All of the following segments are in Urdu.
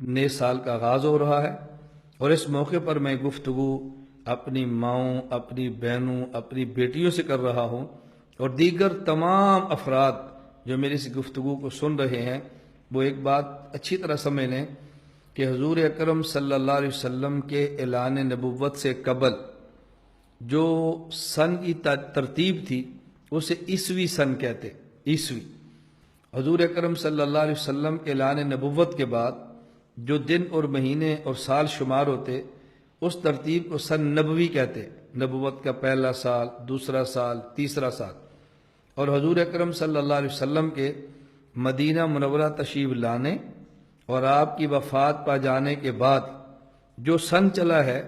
نئے سال کا آغاز ہو رہا ہے، اور اس موقع پر میں گفتگو اپنی ماؤں، اپنی بہنوں، اپنی بیٹیوں سے کر رہا ہوں، اور دیگر تمام افراد جو میری اس گفتگو کو سن رہے ہیں وہ ایک بات اچھی طرح سمجھ لیں کہ حضور اکرم صلی اللہ علیہ وسلم کے اعلان نبوت سے قبل جو سن کی ترتیب تھی اسے عیسوی سن کہتے، عیسوی۔ حضور اکرم صلی اللہ علیہ وسلم کے اعلان نبوت کے بعد جو دن اور مہینے اور سال شمار ہوتے اس ترتیب کو سن نبوی کہتے، نبوت کا پہلا سال، دوسرا سال، تیسرا سال۔ اور حضور اکرم صلی اللہ علیہ وسلم کے مدینہ منورہ تشریف لانے اور آپ کی وفات پا جانے کے بعد جو سن چلا ہے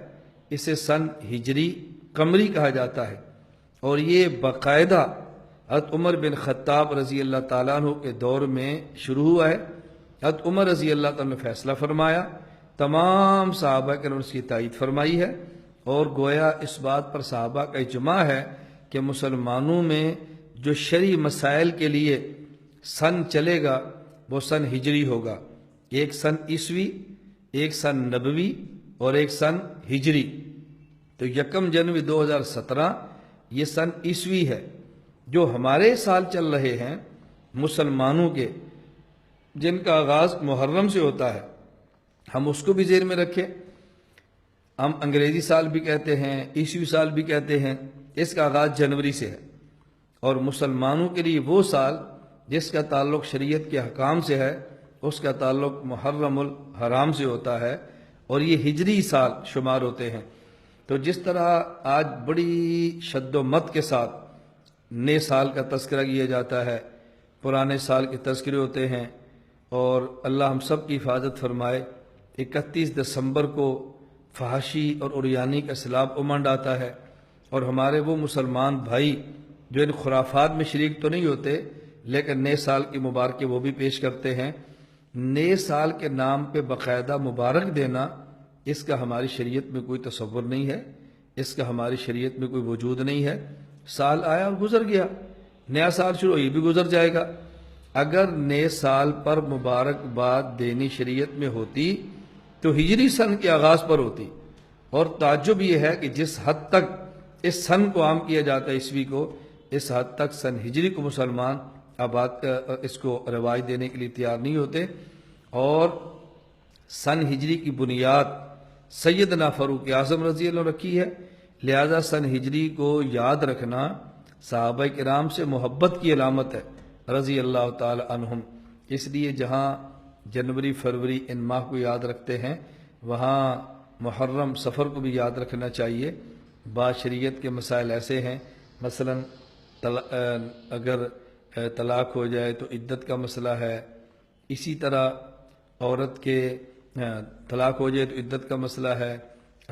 اسے سن ہجری قمری کہا جاتا ہے، اور یہ باقاعدہ حضرت عمر بن خطاب رضی اللہ تعالیٰ عنہ کے دور میں شروع ہوا ہے۔ حضرت عمر رضی اللہ تعالیٰ نے فیصلہ فرمایا، تمام صحابہ کے نے اس کی تائید فرمائی ہے، اور گویا اس بات پر صحابہ کا اجماع ہے کہ مسلمانوں میں جو شرعی مسائل کے لیے سن چلے گا وہ سن ہجری ہوگا، ایک سن عیسوی، ایک سن نبوی اور ایک سن ہجری۔ تو 1 جنوری 2017 یہ سن عیسوی ہے۔ جو ہمارے سال چل رہے ہیں مسلمانوں کے، جن کا آغاز محرم سے ہوتا ہے، ہم اس کو بھی ذہن میں رکھیں۔ ہم انگریزی سال بھی کہتے ہیں، عیسوی سال بھی کہتے ہیں، اس کا آغاز جنوری سے ہے، اور مسلمانوں کے لیے وہ سال جس کا تعلق شریعت کے حکام سے ہے اس کا تعلق محرم الحرام سے ہوتا ہے، اور یہ ہجری سال شمار ہوتے ہیں۔ تو جس طرح آج بڑی شد و مت کے ساتھ نئے سال کا تذکرہ کیا جاتا ہے، پرانے سال کے تذکرے ہوتے ہیں، اور اللہ ہم سب کی حفاظت فرمائے، 31 دسمبر کو فحاشی اور عریانی کا سیلاب امنڈ آتا ہے، اور ہمارے وہ مسلمان بھائی جو ان خرافات میں شریک تو نہیں ہوتے لیکن نئے سال کی مبارکیں وہ بھی پیش کرتے ہیں۔ نئے سال کے نام پہ باقاعدہ مبارک دینا، اس کا ہماری شریعت میں کوئی تصور نہیں ہے، اس کا ہماری شریعت میں کوئی وجود نہیں ہے۔ سال آیا اور گزر گیا، نیا سال شروع یہ بھی گزر جائے گا۔ اگر نئے سال پر مبارکباد دینی شریعت میں ہوتی تو ہجری سن کے آغاز پر ہوتی، اور تعجب یہ ہے کہ جس حد تک اس سن کو عام کیا جاتا ہے عیسوی کو، اس حد تک سن ہجری کو مسلمان اس کو رواج دینے کے لیے تیار نہیں ہوتے۔ اور سن ہجری کی بنیاد سیدنا فاروق اعظم رضی اللہ عنہ رکھی ہے، لہذا سن ہجری کو یاد رکھنا صحابہ کرام سے محبت کی علامت ہے رضی اللہ تعالی عنہم۔ اس لیے جہاں جنوری، فروری ان ماہ کو یاد رکھتے ہیں، وہاں محرم، سفر کو بھی یاد رکھنا چاہیے۔ بعض شریعت کے مسائل ایسے ہیں، مثلا اگر طلاق ہو جائے تو عدت کا مسئلہ ہے، اسی طرح عورت کے طلاق ہو جائے تو عدت کا مسئلہ ہے،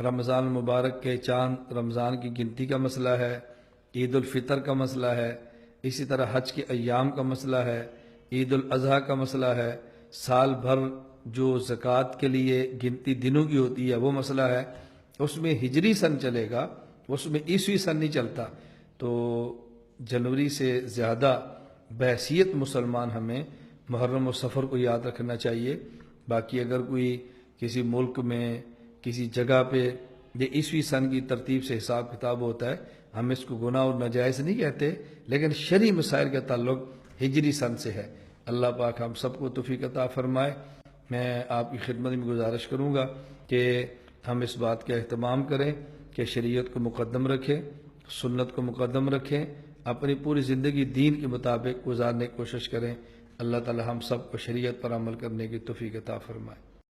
رمضان المبارک کے چاند رمضان کی گنتی کا مسئلہ ہے، عید الفطر کا مسئلہ ہے، اسی طرح حج کے ایام کا مسئلہ ہے، عید الاضحیٰ کا مسئلہ ہے، سال بھر جو زکوٰۃ کے لیے گنتی دنوں کی ہوتی ہے وہ مسئلہ ہے۔ اس میں ہجری سن چلے گا، اس میں عیسوی سن نہیں چلتا۔ تو جنوری سے زیادہ بحیثیت مسلمان ہمیں محرم و سفر کو یاد رکھنا چاہیے۔ باقی اگر کوئی کسی ملک میں کسی جگہ پہ یہ عیسوی سن کی ترتیب سے حساب کتاب ہوتا ہے، ہم اس کو گناہ اور ناجائز نہیں کہتے، لیکن شرعی مسائل کا تعلق ہجری سن سے ہے۔ اللہ پاک ہم سب کو توفیق عطا فرمائے۔ میں آپ کی خدمت میں گزارش کروں گا کہ ہم اس بات کا اہتمام کریں کہ شریعت کو مقدم رکھیں، سنت کو مقدم رکھیں، اپنی پوری زندگی دین کے مطابق گزارنے کی کوشش کریں۔ اللہ تعالی ہم سب کو شریعت پر عمل کرنے کی توفیق عطا فرمائے۔